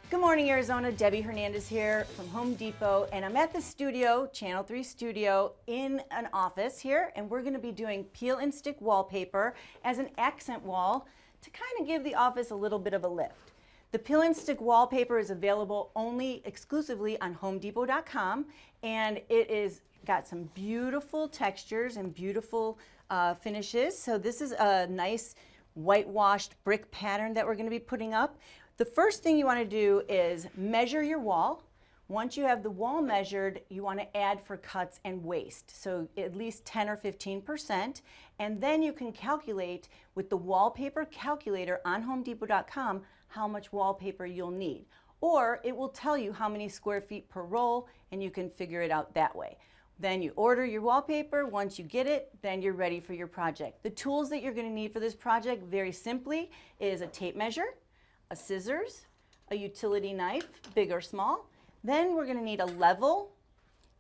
Good morning, Arizona. Debbie Hernandez here from Home Depot, and I'm at the studio, Channel 3 studio, in an office here, and we're going to be doing peel and stick wallpaper as an accent wall to kind of give the office a little bit of a lift. The peel and stick wallpaper is available only exclusively on HomeDepot.com, and it is got some beautiful textures and beautiful finishes. So this is a nice whitewashed brick pattern that we're going to be putting up. The first thing you want to do is measure your wall. Once you have the wall measured, you want to add for cuts and waste, so at least 10 or 15%, and then you can calculate with the wallpaper calculator on HomeDepot.com how much wallpaper you'll need. Or it will tell you how many square feet per roll, and you can figure it out that way. Then you order your wallpaper. Once you get it, then you're ready for your project. The tools that you're going to need for this project, very simply, is a tape measure, a scissors, a utility knife, big or small. Then we're going to need a level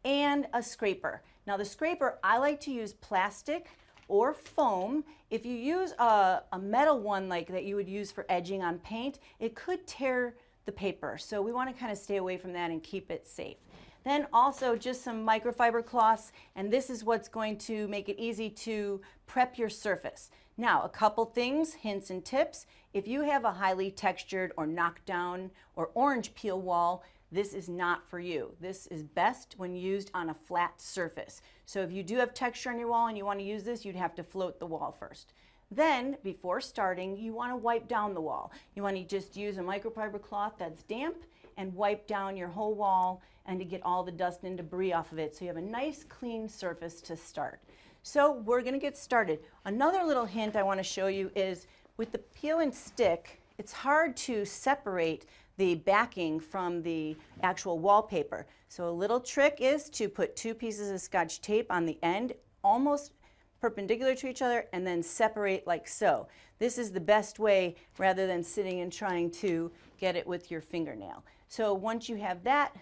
and a scraper. Now the scraper, I like to use plastic or foam. If you use a metal one like that you would use for edging on paint, it could tear the paper. So we want to kind of stay away from that and keep it safe. Then also just some microfiber cloths, and this is what's going to make it easy to prep your surface. Now, a couple things, hints and tips. If you have a highly textured or knocked down or orange peel wall, this is not for you. This is best when used on a flat surface. So if you do have texture on your wall and you want to use this, you'd have to float the wall first. Then, before starting, you want to wipe down the wall. You want to just use a microfiber cloth that's damp and wipe down your whole wall and to get all the dust and debris off of it so you have a nice clean surface to start. So we're going to get started. Another little hint I want to show you is with the peel and stick, it's hard to separate the backing from the actual wallpaper. So a little trick is to put two pieces of Scotch tape on the end, almost perpendicular to each other, and then separate like so. This is the best way rather than sitting and trying to get it with your fingernail. So once you have that,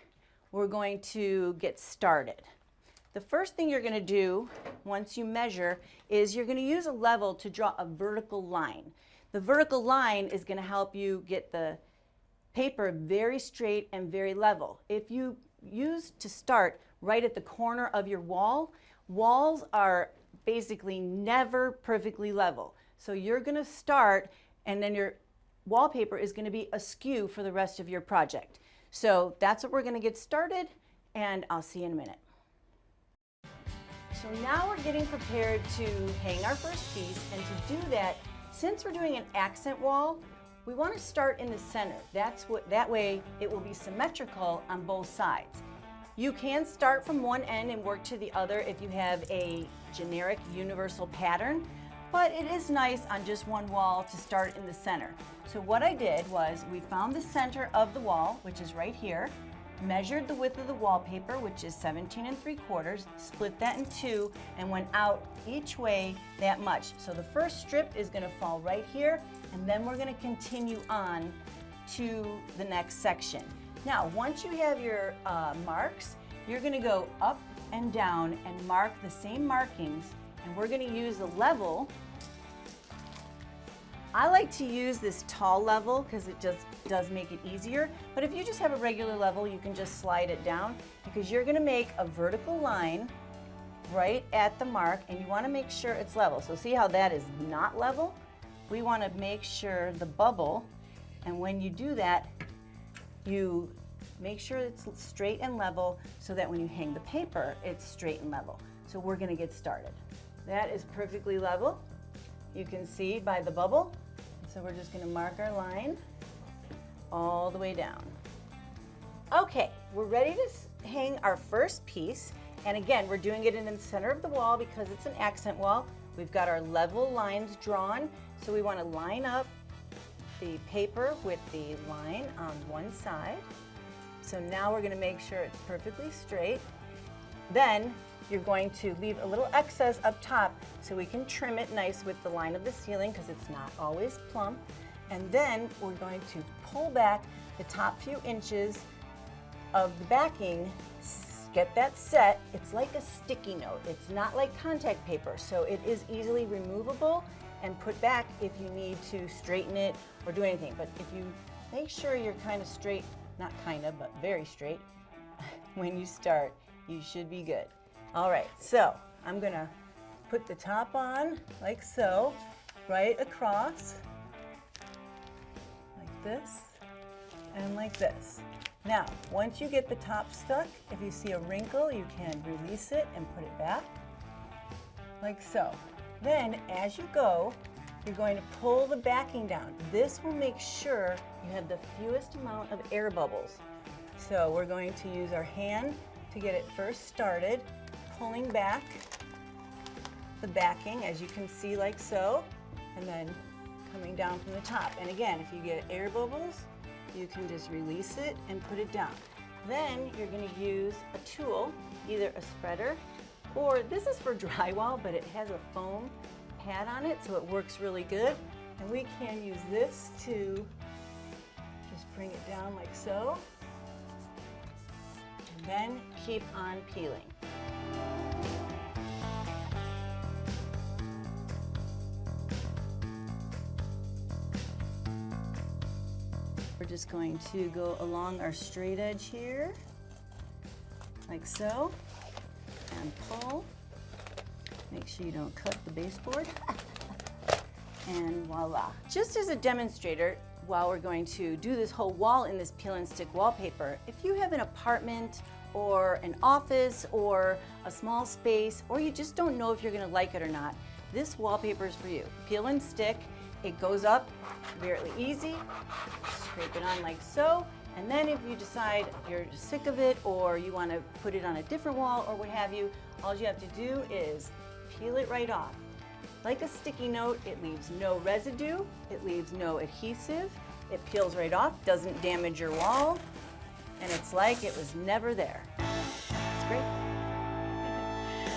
we're going to get started. The first thing you're going to do once you measure is you're going to use a level to draw a vertical line. The vertical line is going to help you get the paper very straight and very level. If you use to start right at the corner of your wall, walls are basically never perfectly level. So you're going to start and then your wallpaper is going to be askew for the rest of your project. So that's what we're going to get started, and I'll see you in a minute. So now we're getting prepared to hang our first piece, and to do that, since we're doing an accent wall, we want to start in the center. That way it will be symmetrical on both sides. You can start from one end and work to the other if you have a generic universal pattern, but it is nice on just one wall to start in the center. So what I did was we found the center of the wall, which is right here, measured the width of the wallpaper, which is 17 3/4, split that in two, and went out each way that much. So the first strip is going to fall right here, and then we're going to continue on to the next section. Now, once you have your marks, you're going to go up and down and mark the same markings, and we're going to use the level. I like to use this tall level because it just does make it easier, but if you just have a regular level, you can just slide it down because you're going to make a vertical line right at the mark, and you want to make sure it's level. So see how that is not level? We want to make sure the bubble, and when you do that, you make sure it's straight and level so that when you hang the paper, it's straight and level. So we're going to get started. That is perfectly level. You can see by the bubble. So we're just going to mark our line all the way down. Okay, we're ready to hang our first piece. And again, we're doing it in the center of the wall because it's an accent wall. We've got our level lines drawn. So we want to line up the paper with the line on one side. So now we're going to make sure it's perfectly straight. Then you're going to leave a little excess up top so we can trim it nice with the line of the ceiling because it's not always plumb. And then we're going to pull back the top few inches of the backing, get that set. It's like a sticky note. It's not like contact paper, so it is easily removable and put back if you need to straighten it or do anything. But if you make sure you're kind of straight, not kind of, but very straight. When you start, you should be good. All right, so I'm gonna put the top on like so, right across, like this, and like this. Now, once you get the top stuck, if you see a wrinkle, you can release it and put it back, like so. Then, as you go, you're going to pull the backing down. This will make sure you have the fewest amount of air bubbles. So we're going to use our hand to get it first started, pulling back the backing, as you can see, like so, and then coming down from the top. And again, if you get air bubbles, you can just release it and put it down. Then you're going to use a tool, either a spreader, or this is for drywall, but it has a foam pad on it, so it works really good. And we can use this to just bring it down like so, and then keep on peeling. We're just going to go along our straight edge here, like so, and pull. Make sure you don't cut the baseboard. And voila. Just as a demonstrator, while we're going to do this whole wall in this peel and stick wallpaper, if you have an apartment or an office or a small space, or you just don't know if you're gonna like it or not, this wallpaper is for you. Peel and stick, it goes up very easy. Scrape it on like so, and then if you decide you're sick of it or you want to put it on a different wall or what have you, all you have to do is peel it right off. Like a sticky note, it leaves no residue, it leaves no adhesive, it peels right off, doesn't damage your wall, and it's like it was never there.